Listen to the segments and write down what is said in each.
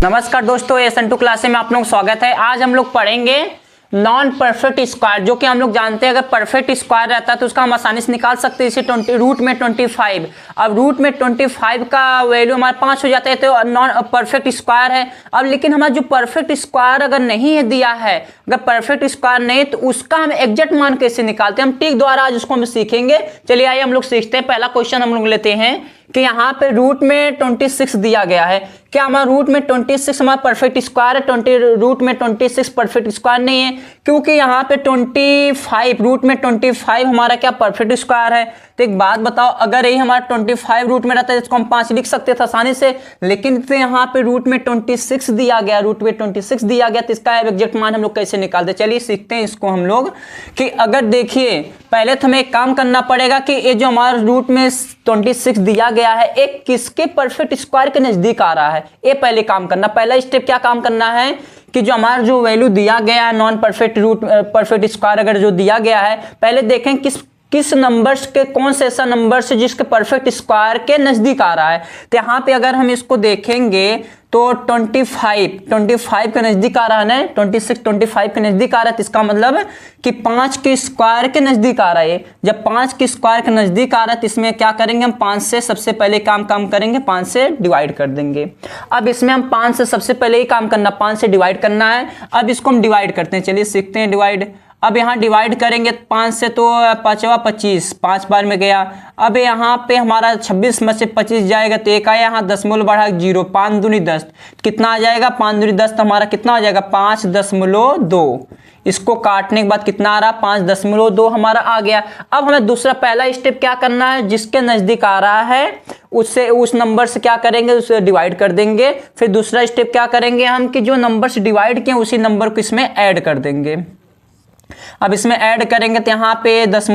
नमस्कार दोस्तों, SN2 class में आप लोग स्वागत है। आज हम लोग पढ़ेंगे नॉन परफेक्ट स्क्वायर, जो कि हम लोग जानते हैं अगर परफेक्ट स्क्वायर रहता है तो उसका हम आसानी से निकाल सकते हैं। इसे रूट में 25, अब रूट में 25 का वैल्यू हमारा 5 हो जाता है, तो नॉन परफेक्ट स्क्वायर है। अब लेकिन हमारा जो परफेक्ट स्क्वायर अगर नहीं है दिया है, अगर परफेक्ट स्क्वायर नहीं तो उसका हम एग्जैक्ट मान कैसे निकालते हैं, हम ट्रिक द्वारा आज उसको हम सीखेंगे। चलिए आइए हम लोग सीखते हैं। पहला क्वेश्चन हम लोग लेते हैं कि यहाँ पे रूट में 26 दिया गया है। क्या हमारा रूट में 26 हमारा परफेक्ट स्क्वायर है? रूट में 26 परफेक्ट स्क्वायर नहीं है, क्योंकि यहाँ पे 25 रूट में 25 हमारा क्या परफेक्ट स्क्वायर है। तो एक बात बताओ, अगर यही हमारा 25 रूट में रहता है इसको हम 5 लिख सकते थे आसानी से, लेकिन तो यहाँ पे रूट में 26 दिया गया, रूट में 26 दिया गया, तो इसका एग्जैक्ट मान हम लोग कैसे निकालते? चलिए सीखते हैं इसको हम लोग। कि अगर देखिए पहले तो हमें एक काम करना पड़ेगा कि ये जो हमारा रूट में 26 दिया गया है एक किसके परफेक्ट स्क्वायर के नजदीक आ रहा है, ये पहले काम करना। पहला स्टेप क्या काम करना है कि जो हमारा जो वैल्यू दिया गया है नॉन परफेक्ट परफेक्ट स्क्वायर अगर जो दिया गया है, पहले देखें किस नंबर्स के कौन से ऐसा नंबर से जिसके परफेक्ट स्क्वायर के नजदीक आ रहा है। तो यहाँ पे अगर हम इसको देखेंगे तो 25 के नजदीक आ रहा है ना, 25 के नजदीक आ रहा है, तो इसका मतलब कि 5 के स्क्वायर के नजदीक आ रहा है। जब 5 के स्क्वायर के नजदीक आ रहा है तो इसमें क्या करेंगे हम 5 से सबसे पहले काम करेंगे, 5 से डिवाइड कर देंगे। अब इसमें हम 5 से सबसे पहले ही काम करना, 5 से डिवाइड करना है। अब इसको हम डिवाइड करते हैं, चलिए सीखते हैं डिवाइड। अब यहाँ डिवाइड करेंगे 5 से तो 5 25, 5 बार में गया। अब यहाँ पे हमारा 26 में से 25 जाएगा तो एक आया, यहाँ 10 बढ़ा 0, 5 दूनी 10, कितना आ जाएगा 5 दूनी 10, तो हमारा कितना आ जाएगा 5.2। इसको काटने के बाद कितना आ रहा 5.2 हमारा आ गया। अब हमें दूसरा पहला स्टेप क्या करना है, जिसके नजदीक आ रहा है उससे उस नंबर से क्या करेंगे, उसे डिवाइड कर देंगे। फिर दूसरा स्टेप क्या करेंगे हम कि जो नंबर से डिवाइड किए उसी नंबर को इसमें ऐड कर देंगे। अब इसमें ऐड करेंगे तो यहाँ पे 10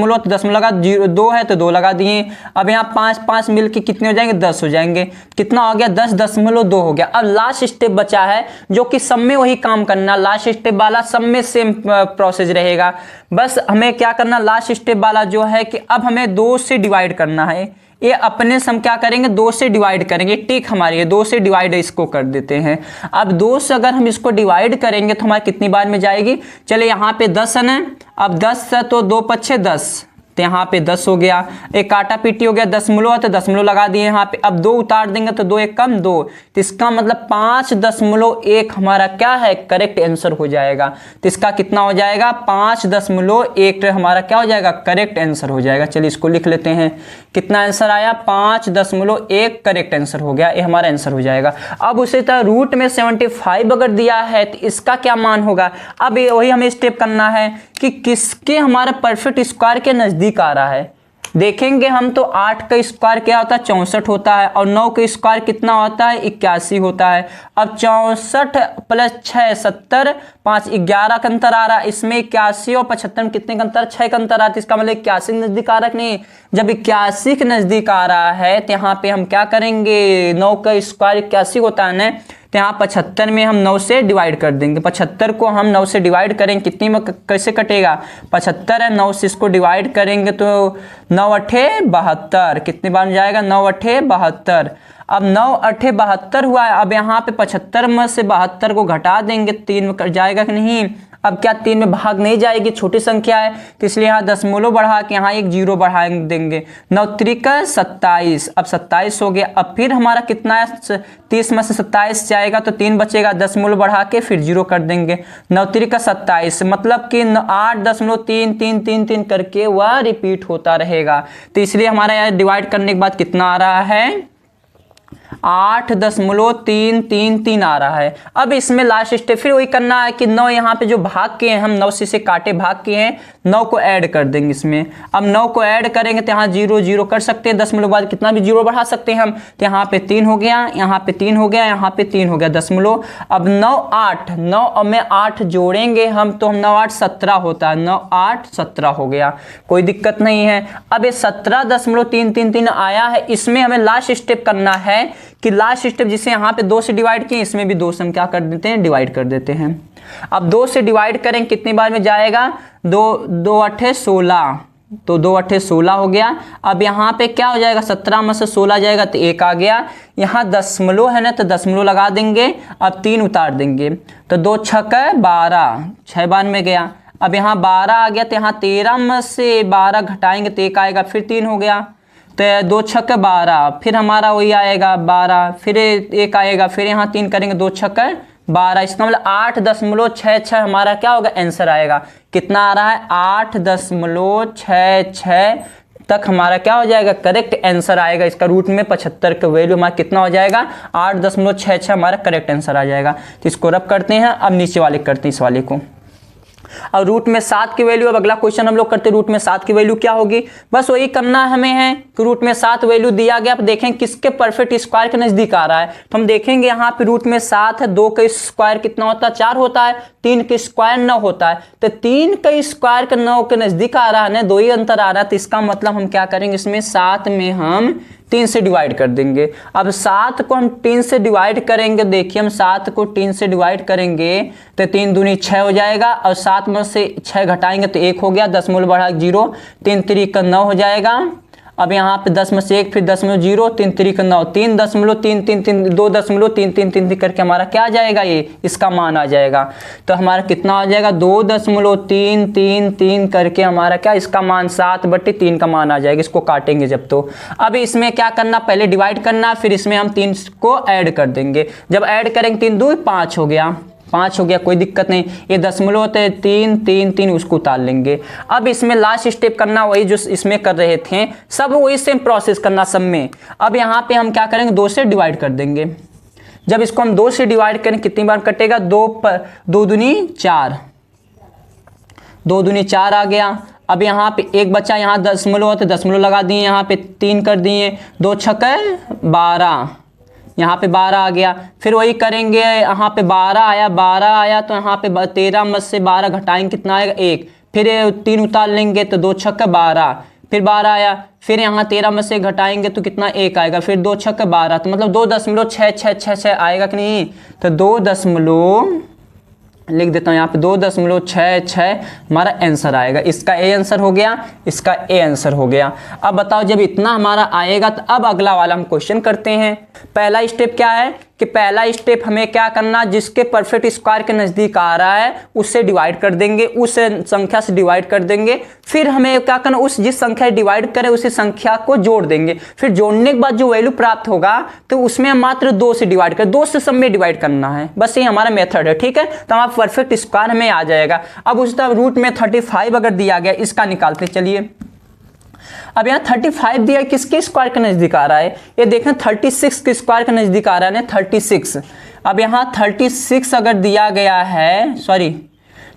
लगा, 2 है तो 2 लगा दिए। अब यहाँ 5 मिलके कितने हो जाएंगे 10 हो जाएंगे। कितना हो गया 10.2 हो गया। अब लास्ट स्टेप बचा है जो कि सब में वही काम करना, लास्ट स्टेप वाला सब में सेम प्रोसेस रहेगा। बस हमें क्या करना, लास्ट स्टेप वाला जो है कि अब हमें 2 से डिवाइड करना है। ये अपने से हम क्या करेंगे 2 से डिवाइड करेंगे, टिक हमारी है 2 से डिवाइड इसको कर देते हैं। अब 2 से अगर हम इसको डिवाइड करेंगे तो हमारे कितनी बार में जाएगी, चले यहाँ पे 10 है ना, अब 10 है तो 2 पच्छे 10, तो यहाँ पे 10 हो गया। एक काटा पीटी हो गया, 10 है तो 10 लगा दिए यहाँ पे। अब 2 उतार देंगे तो 2 एक कम 2, तो इसका मतलब 5.1 हमारा क्या है करेक्ट आंसर हो जाएगा। तो इसका कितना हो जाएगा 5.1 हमारा क्या हो जाएगा करेक्ट आंसर हो जाएगा। चलिए इसको लिख लेते हैं, कितना आंसर आया 5.1 करेक्ट आंसर हो गया, ये हमारा आंसर हो जाएगा। अब उसी तरह रूट में 75 अगर दिया है तो इसका क्या मान होगा। अब वही हमें स्टेप करना है कि किसके हमारा परफेक्ट स्क्वायर के नजदीक आ रहा है। देखेंगे हम तो 8 का स्क्वायर क्या होता है 64 होता है, और 9 का स्क्वायर कितना होता है 81 होता है। अब 64 प्लस 6 70, 5 11 का अंतर आ रहा है। इसमें 81 और 75 में कितने का अंतर, 6 का अंतर आता है। इसका मतलब 81 के नजदीक आ रहा है कि नहीं। जब 81 के नजदीक आ रहा है तो यहाँ पे हम क्या करेंगे, 9 का स्क्वायर 81 होता है ना, तो यहाँ 75 में हम 9 से डिवाइड कर देंगे। 75 को हम 9 से डिवाइड करेंगे, कितनी में कैसे कटेगा 75 है, 9 से इसको डिवाइड करेंगे तो 9 अठे 72, कितनी बार जाएगा 9 अठे 72। अब 9 अठे 72 हुआ है। अब यहाँ पे 75 में से 72 को घटा देंगे, 3 में कट जाएगा कि नहीं। अब क्या 3 में भाग नहीं जाएगी, छोटी संख्या है, तो इसलिए यहाँ 10 बढ़ा के यहाँ एक 0 बढ़ा देंगे। 9 त्रिक 27, अब 27 हो गया। अब फिर हमारा कितना है 30 में से 27 जाएगा तो 3 बचेगा, 10 बढ़ा के फिर 0 कर देंगे। 9 त्रिक 27 मतलब कि 8.3 करके वह रिपीट होता रहेगा। तो इसलिए हमारा यहाँ डिवाइड करने के बाद कितना आ रहा है 8.333 आ रहा है। अब इसमें लास्ट स्टेप फिर वही करना है कि 9 यहाँ पे जो भाग किए हैं हम 9 से काटे भाग किए हैं, 9 को ऐड कर देंगे इसमें। अब 9 को ऐड करेंगे तो यहाँ 0 कर सकते हैं, 10 बाद कितना भी 0 बढ़ा सकते हैं हम। तो यहाँ पे 3 हो गया, यहाँ पे 3 हो गया, यहाँ पे 3 हो गया 10। अब 9 8 9 और में 8 जोड़ेंगे हम तो हम 9 8 17 होता है, 9 8 17 हो गया, कोई दिक्कत नहीं है। अब ये 17.333 आया है, इसमें हमें लास्ट स्टेप करना है कि लास्ट स्टेप जिसे यहाँ पे 2 से डिवाइड किए इसमें भी 2 से हम क्या कर देते हैं डिवाइड कर देते हैं। अब 2 से डिवाइड करें कितनी बार में जाएगा 2 2 8 16, तो 2 8 16 हो गया। अब यहाँ पे क्या हो जाएगा, 17 में से 16 जाएगा तो 1 आ गया। यहाँ दशमलव है ना, तो दशमलव लगा देंगे। अब 3 उतार देंगे तो 2 छक 12, 6 बार में गया। अब यहाँ 12 आ गया, तो यहाँ 13 में से 12 घटाएंगे तो 1 आएगा, फिर 3 हो गया। तो 2 छक 12, फिर हमारा वही आएगा 12, फिर 1 आएगा, फिर यहाँ 3 करेंगे, 2 छक 12। इसका मतलब 8.66 हमारा क्या होगा, आंसर आएगा। कितना आ रहा है, 8.66 तक हमारा क्या हो जाएगा, करेक्ट आंसर आएगा। इसका रूट में 75 का वैल्यू हमारा कितना हो जाएगा, 8.66 हमारा करेक्ट आंसर आ जाएगा। तो इसको रब करते हैं। अब नीचे वाले करते हैं इस वाले को। अब रूट में 7 की वैल्यू, अब अगला क्वेश्चन हम लोग करते हैं, रूट में 7 की वैल्यू क्या होगी। बस वही करना हमें है कि रूट में 7 वैल्यू दिया गया। अब देखें किसके परफेक्ट स्क्वायर के नजदीक आ रहा है। तो हम देखेंगे यहाँ पे रूट में 7 है, 2 का स्क्वायर कितना होता है, 4 होता है, 3 का स्क्वायर 9 होता है। तो 3 का स्क्वायर के 9 के नजदीक आ रहा है ना, 2 ही अंतर आ रहा है। तो इसका मतलब हम क्या करेंगे, इसमें 7 में हम 3 से डिवाइड कर देंगे। अब 7 को हम 3 से डिवाइड करेंगे, देखिए हम 7 को 3 से डिवाइड करेंगे तो 3 दूनी 6 हो जाएगा। और 7 में से 6 घटाएंगे तो 1 हो गया, दशमलव बढ़ा 0, 3 3 का 9 हो जाएगा। अब यहाँ पे 10 में से 1, फिर 10.0, 3 3 का 9, 3.333 2.333 करके हमारा क्या आ जाएगा, ये इसका मान आ जाएगा। तो हमारा कितना आ जाएगा, 2.333 करके हमारा क्या, इसका मान 7/3 का मान आ जाएगा। इसको काटेंगे जब, तो अब इसमें क्या करना, पहले डिवाइड करना, फिर इसमें हम 3 को ऐड कर देंगे। जब ऐड करेंगे 3 2 5 हो गया, 5 हो गया, कोई दिक्कत नहीं। ये दशमलव होते हैं 3 3 3, उसको उतार लेंगे। अब इसमें लास्ट स्टेप करना वही जो इसमें कर रहे थे, सब वही सेम प्रोसेस करना सब में। अब यहाँ पे हम क्या करेंगे, 2 से डिवाइड कर देंगे। जब इसको हम 2 से डिवाइड करें कितनी बार कटेगा, 2 दूनी 4, 2 दूनी 4 आ गया। अब यहाँ पे एक बच्चा, यहाँ दशमलव होते दशमलव लगा दिए, यहाँ पे 3 कर दिए, 2 छक 12, यहाँ पे 12 आ गया। फिर वही करेंगे, यहाँ पे 12 आया तो यहाँ पे 13 में से 12 घटाएंगे कितना आएगा, 1, फिर 3 उतार लेंगे तो 2 छक 12, फिर 12 आया, फिर यहाँ 13 में से घटाएंगे तो कितना 1 आएगा, फिर 2 छक 12, तो मतलब 2.6666 आएगा कि नहीं। तो 2 लिख देता हूँ यहाँ पे, 2.66 हमारा आंसर आएगा। इसका ए आंसर हो गया, इसका ए आंसर हो गया। अब बताओ जब इतना हमारा आएगा तो अब अगला वाला हम क्वेश्चन करते हैं। पहला स्टेप क्या है कि पहला स्टेप हमें क्या करना, जिसके परफेक्ट स्क्वायर के नज़दीक आ रहा है उससे डिवाइड कर देंगे, उस संख्या से डिवाइड कर देंगे। फिर हमें क्या करना, उस जिस संख्या डिवाइड करें उसी संख्या को जोड़ देंगे। फिर जोड़ने के बाद जो वैल्यू प्राप्त होगा तो उसमें हम मात्र 2 से डिवाइड करें, 2 से सब में डिवाइड करना है। बस ये हमारा मेथड है, ठीक है। तो हमारा परफेक्ट स्क्वायर हमें आ जाएगा। अब उस तरह रूट में 35 अगर दिया गया, इसका निकालते चलिए। अब यहाँ 35 दिया, किसके स्क्वायर के नजदीक आ रहा है, ये देखें 36 के स्क्वायर के नजदीक आ रहा है ना, 36। अब यहाँ 36 अगर दिया गया है, सॉरी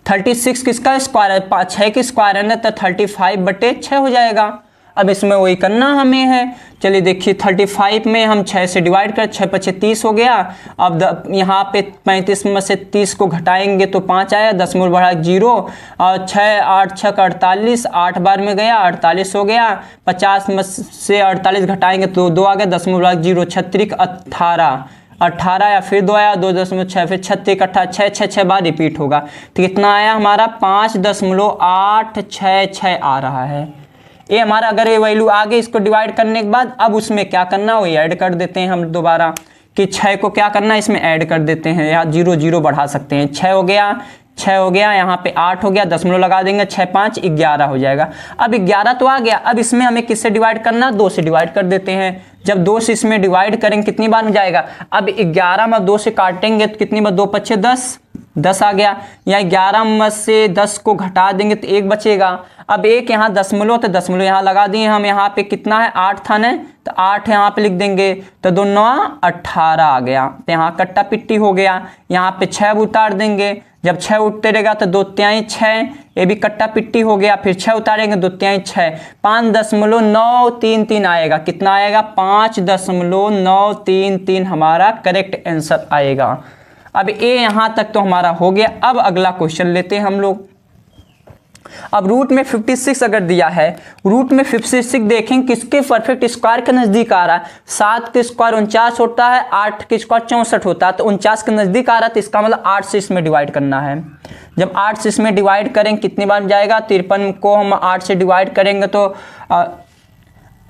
36 किसका स्क्वायर है, 6 के स्क्वायर है ना, तो 35/6 हो जाएगा। अब इसमें वही करना हमें है। चलिए देखिए 35 में हम 6 से डिवाइड कर, 6 5 30 हो गया। अब यहाँ पे 35 में से 30 को घटाएंगे तो 5 आया, दशमलव बढ़ा 0, और 6 8 6 48, 8 बार में गया 48 हो गया। 50 में से 48 घटाएंगे तो 2 आ गया, दशमलव बढ़ा 0, 36 18 या फिर 2 आया, 2.6, फिर 36 18 6 बार रिपीट होगा। तो कितना आया हमारा, 5.866 आ रहा है। ये हमारा अगर ये वैल्यू आ गई, इसको डिवाइड करने के बाद अब उसमें क्या करना, वही ऐड कर देते हैं हम दोबारा, कि 6 को क्या करना है, इसमें ऐड कर देते हैं, या 0 0 बढ़ा सकते हैं। 6 हो गया, 6 हो गया, यहाँ पे 8 हो गया, दशमलव लगा देंगे, 6 5 11 हो जाएगा। अब 11 तो आ गया। अब इसमें हमें किससे डिवाइड करना, 2 से डिवाइड कर देते हैं। जब 2 से इसमें डिवाइड करेंगे कितनी बार में जाएगा, अब 11 में 2 से काटेंगे तो कितनी बार, 2 5 10 आ गया। यहाँ 11 में से 10 को घटा देंगे तो 1 बचेगा। अब 1 यहाँ दशमलव, तो दशमलव यहाँ लगा दिए हम। यहाँ पे कितना है, 8 था ना, तो 8 यहाँ पे लिख देंगे, तो 2 9 18 आ गया। तो यहाँ कट्टा पिट्टी हो गया। यहाँ पे 6 उतार देंगे, जब 6 उठते रहेगा तो 2 तिहाई 6, ये भी कट्टा पिट्टी हो गया। फिर 6 उतारेंगे, 2 तिहाई 6, 5.933 आएगा। कितना आएगा, 5.933 हमारा करेक्ट आंसर आएगा। अब ये यहाँ तक तो हमारा हो गया। अब अगला क्वेश्चन लेते हैं हम लोग। अब रूट में 56 अगर दिया है, रूट में 56 देखें किसके परफेक्ट स्क्वायर के नजदीक आ रहा है। 7 के स्क्वायर 49 होता है, 8 के स्क्वायर 64 होता है, तो 49 के नजदीक आ रहा है, तो इसका मतलब 8 से इसमें डिवाइड करना है। जब 8 से इसमें डिवाइड करेंगे कितनी बार जाएगा, 53 को हम 8 से डिवाइड करेंगे तो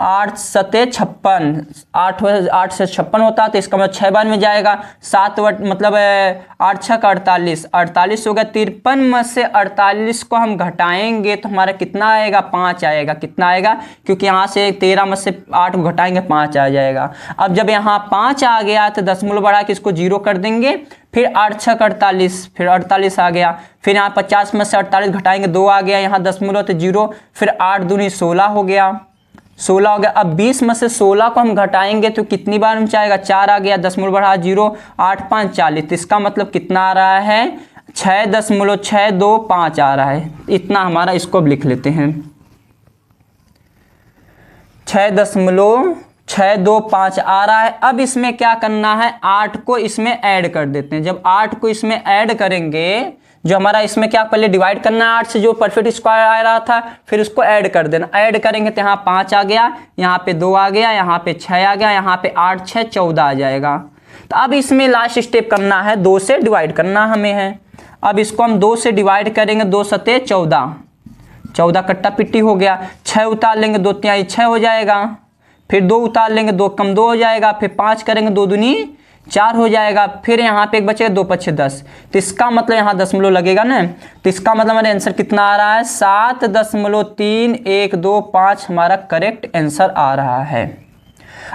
8 सते 56, 8 से 56 होता है, तो इसका मतलब 6 बार में जाएगा। 7 मतलब 8 6 का 48, 48 हो गया। 53 में से 48 को हम घटाएंगे तो हमारा कितना आएगा, 5 आएगा। कितना आएगा, क्योंकि यहाँ से 13 में से 8 को घटाएंगे 5 आ जाएगा। अब जब यहाँ 5 आ गया तो दशमलव बढ़ा के इसको 0 कर देंगे, फिर 8 6 का 48, फिर 48 आ गया। फिर यहाँ 50 में से 48 घटाएंगे 2 आ गया, यहाँ दशमलव तो 0, फिर 8 दूनी 16 हो गया, 16 हो गया। अब 20 में से 16 को हम घटाएंगे तो कितनी बार में जाएगा, 4 आ गया, दशमलव बढ़ा 0, 8 5 40, तो इसका मतलब कितना आ रहा है, 6.625 आ रहा है। इतना हमारा, इसको अब लिख लेते हैं, 6.625 आ रहा है। अब इसमें क्या करना है, 8 को इसमें ऐड कर देते हैं। जब 8 को इसमें ऐड करेंगे, जो हमारा इसमें क्या पहले डिवाइड करना है 8 से, जो परफेक्ट स्क्वायर आ रहा था, फिर उसको ऐड कर देना। ऐड करेंगे तो यहाँ 5 आ गया, यहाँ पे 2 आ गया, यहाँ पे 6 आ गया, यहाँ पे 8 6 14 आ जाएगा। तो अब इसमें लास्ट स्टेप करना है, 2 से डिवाइड करना हमें है। अब इसको हम 2 से डिवाइड करेंगे, 2 सते 14, 14 कट्टा पिट्टी हो गया। 6 उतार लेंगे, 2 तिहाई 6 हो जाएगा, फिर 2 उतार लेंगे, 2 कम 2 हो जाएगा, फिर 5 करेंगे, 2 दूनी 4 हो जाएगा, फिर यहाँ पे एक बचेगा, 2 5 10, तो इसका मतलब यहाँ दशमलव लगेगा ना, तो इसका मतलब हमारा आंसर कितना आ रहा है, 7.3125 हमारा करेक्ट आंसर आ रहा है।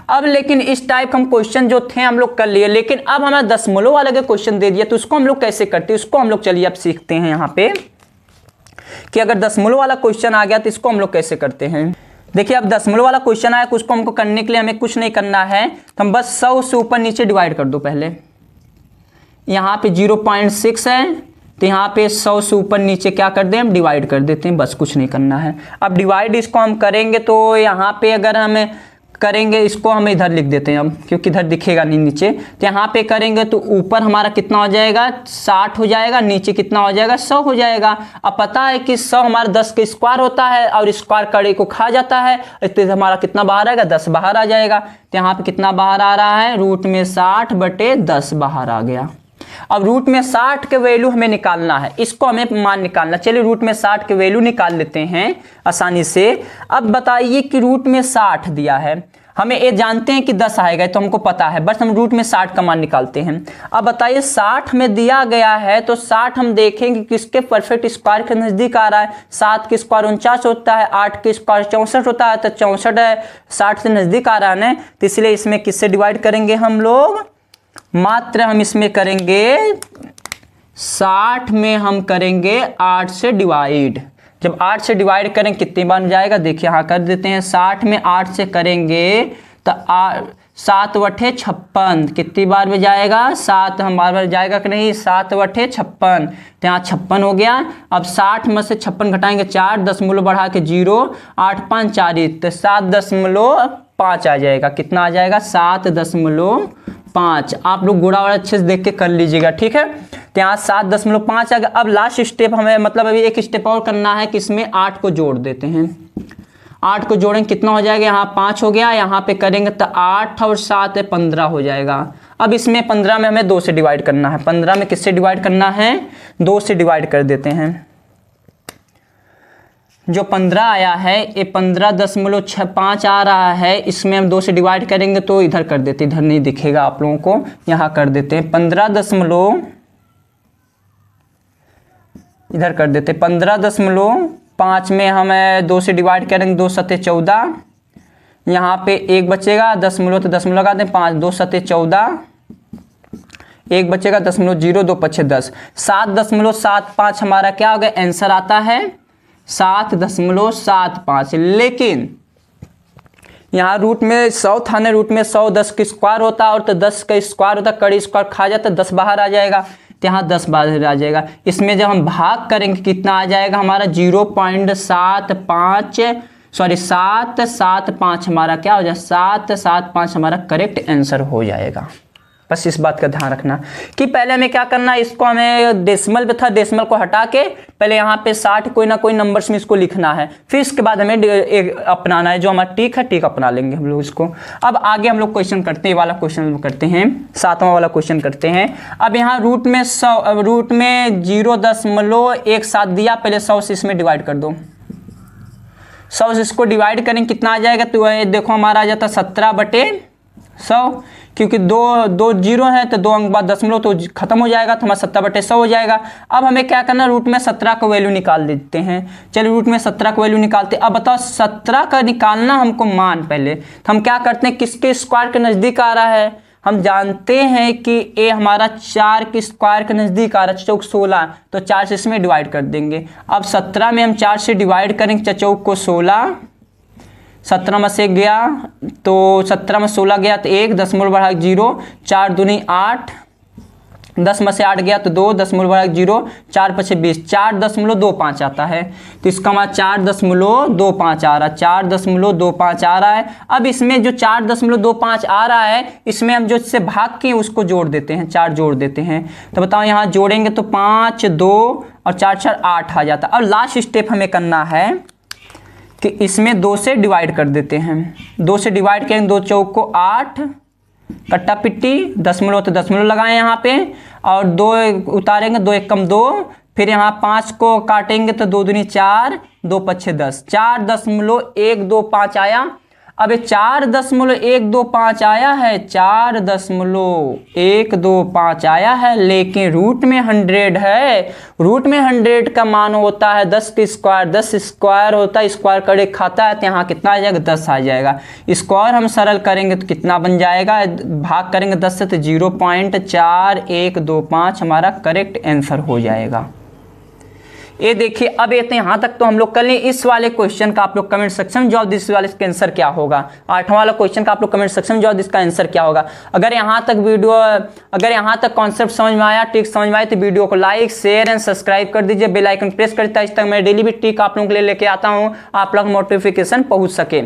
अब लेकिन इस टाइप हम क्वेश्चन जो थे हम लोग कर लिए, लेकिन अब हमें दशमलव वाला के क्वेश्चन दे दिया, तो उसको हम लोग कैसे करते हैं, उसको हम लोग चलिए अब सीखते हैं यहाँ पे कि अगर दशमलव वाला क्वेश्चन आ गया तो इसको हम लोग कैसे करते हैं। देखिए, अब दशमलव वाला क्वेश्चन आया, उसको हमको करने के लिए हमें कुछ नहीं करना है, तो हम बस 100 से ऊपर नीचे डिवाइड कर दो। पहले यहाँ पे 0.6 है, तो यहाँ पे 100 से ऊपर नीचे क्या कर दें, हम डिवाइड कर देते हैं, बस कुछ नहीं करना है। अब डिवाइड इसको हम करेंगे तो यहाँ पे अगर हमें करेंगे, इसको हम इधर लिख देते हैं अब, क्योंकि इधर दिखेगा नहीं नीचे, तो यहाँ पे करेंगे तो ऊपर हमारा कितना हो जाएगा, 60 हो जाएगा, नीचे कितना हो जाएगा, 100 हो जाएगा। अब पता है कि 100 हमारा 10 का स्क्वायर होता है और स्क्वायर कड़े को खा जाता है, इसलिए हमारा कितना बाहर आएगा, 10 बाहर आ जाएगा। तो यहाँ पे कितना बाहर आ रहा है, रूट में 60/10 बाहर आ गया। अब रूट में 60 के वैल्यू हमें निकालना है, इसको हमें मान निकालना। चलिए रूट में 60 के वैल्यू निकाल लेते हैं आसानी से। अब बताइए कि रूट में 60 दिया है, हमें ये जानते हैं कि 10 आएगा, तो हमको पता है, बस हम रूट में 60 का मान निकालते हैं। अब बताइए 60 में दिया गया है, तो 60 हम देखेंगे किसके परफेक्ट स्क्वायर के नजदीक आ रहा है। 7 के स्क्वायर 49 होता है, 8 के स्क्वायर 64 होता है, तो 64 है, 60 से नजदीक आ रहा है ना, तो इसलिए इसमें किससे डिवाइड करेंगे हम लोग, मात्र हम इसमें करेंगे 60 में हम करेंगे 8 से डिवाइड। जब 8 से डिवाइड करें कितनी बार में जाएगा, देखिए यहाँ कर देते हैं, 60 में 8 से करेंगे तो 7 बटे 56 कितनी बार में जाएगा, 7 हम बार जाएगा कि नहीं, 7 बटे 56, तो यहाँ 56 हो गया। अब 60 में से 56 घटाएंगे, 4 दशमलव बढ़ा के 0, 8 5 40, तो 7.5 आ जाएगा। कितना आ जाएगा, 7.5। आप लोग गुणा वाला अच्छे से देख के कर लीजिएगा, ठीक है। तो यहाँ 7.5 आ गया। अब लास्ट स्टेप हमें मतलब अभी एक स्टेप और करना है कि इसमें 8 को जोड़ देते हैं। 8 को जोड़ेंगे कितना हो जाएगा, यहाँ 5 हो गया, यहाँ पे करेंगे तो 8 और 7 15 हो जाएगा। अब इसमें 15 में हमें 2 से डिवाइड करना है। 15 में किससे डिवाइड करना है, 2 से डिवाइड कर देते हैं। जो 15 आया है, ये 15.65 आ रहा है, इसमें हम 2 से डिवाइड करेंगे तो इधर कर देते, इधर नहीं दिखेगा आप लोगों को, यहाँ कर देते हैं 15.5 में हम 2 से डिवाइड करेंगे, 2 सते 14, यहाँ पे एक बचेगा दशमलव, तो दशमलव लगा दें, 5 2 सते 14, एक बचेगा दशमलव 0, 2 5 10, 7.75 हमारा क्या हो गया, आंसर आता है 7.75। लेकिन यहाँ रूट में 100 था ना, रूट में 100 10 का स्क्वायर होता और तो 10 का स्क्वायर होता, कड़ी स्क्वायर खा जाता, 10 बाहर आ जाएगा, तो यहाँ 10 बाहर आ जाएगा। इसमें जब हम भाग करेंगे कितना आ जाएगा हमारा, 7.75 हमारा क्या हो जाए, 7.75 हमारा करेक्ट आंसर हो जाएगा। बस इस बात का ध्यान रखना कि पहले हमें क्या करना है, इसको हमें डेसिमल पे था, डेसिमल को हटा के पहले यहाँ पे 60 कोई ना कोई नंबर्स में इसको लिखना है, फिर इसके बाद हमें अपनाना है जो हमारा टिक है, टिक अपना लेंगे हम लोग इसको। अब आगे हम लोग क्वेश्चन करते हैं, वाला क्वेश्चन करते हैं, 7वां वाला क्वेश्चन करते हैं। अब यहाँ रूट में 0.17 दिया, पहले 100 से इसमें डिवाइड कर दो, 100 से इसको डिवाइड करें कितना आ जाएगा, तो देखो हमारा आ जाता 17/100, क्योंकि दो जीरो है तो 2 अंक बाद दशमलव तो खत्म हो जाएगा, तो हमारा 17/100 हो जाएगा। अब हमें क्या करना, रूट में 17 का वैल्यू निकाल देते हैं। चलिए रूट में 17 का वैल्यू निकालते हैं। अब बताओ 17 का निकालना हमको मान, पहले तो हम क्या करते हैं, किसके स्क्वायर के नज़दीक आ रहा है, हम जानते हैं कि ए हमारा 4 के स्क्वायर के नज़दीक आ रहा है, चौक 16, तो 4 से इसमें डिवाइड कर देंगे। अब 17 में हम 4 से डिवाइड करेंगे चौक को 16, 17 में से गया तो 17 में 16 गया तो 1, दशमलव बढ़ा 0, 4 दूनी 8, 10 में से 8 गया तो 2, दशमलव बढ़ा 0, 4 पछे 20, 4.25 आता है, तो इसका हमारा 4.25 आ रहा है, 4.25 आ रहा है। अब इसमें जो 4.25 आ रहा है, इसमें हम जो इससे भाग के उसको जोड़ देते हैं, 4 जोड़ देते हैं, तो बताओ यहाँ जोड़ेंगे तो 5, 2 और 4 4 8 आ जाता है। अब लास्ट स्टेप हमें करना है कि इसमें 2 से डिवाइड कर देते हैं, 2 से डिवाइड करेंगे, 2 चौक को 8, कट्टा पिट्टी, दशमलव तो दशमलव लगाएं यहाँ पे, और 2 उतारेंगे, 2 1 कम 2, फिर यहाँ 5 को काटेंगे तो 2 दूनी 4, 2 पछे 10, 4.125 आया। अब 4.125 आया है, 4.125 आया है, लेकिन रूट में 100 है, रूट में 100 का मान होता है 10 के स्क्वायर, 10 स्क्वायर होता है, स्क्वायर करे खाता है, तो यहाँ कितना आ जाएगा, 10 आ जाएगा। स्क्वायर हम सरल करेंगे तो कितना बन जाएगा, भाग करेंगे 10 से तो 0.4125 हमारा करेक्ट आंसर हो जाएगा। ये देखिए, अब ये तो यहाँ तक तो हम लोग कर लें। इस वाले क्वेश्चन का आप लोग कमेंट सेक्शन में जवाब, इस वाले का आंसर क्या होगा, 8वां वाला क्वेश्चन का आप लोग कमेंट सेक्शन में जवाब, इसका आंसर क्या होगा। अगर यहाँ तक वीडियो, अगर यहाँ तक कॉन्सेप्ट समझ में आया, ट्रिक समझ में आए, तो वीडियो को लाइक शेयर एंड सब्सक्राइब कर दीजिए, बेल आइकन प्रेस करता है, इस तक मैं डेली भी ट्रिक आप लोगों के लिए लेके आता हूँ, आप लोग नोटिफिकेशन पहुँच सके।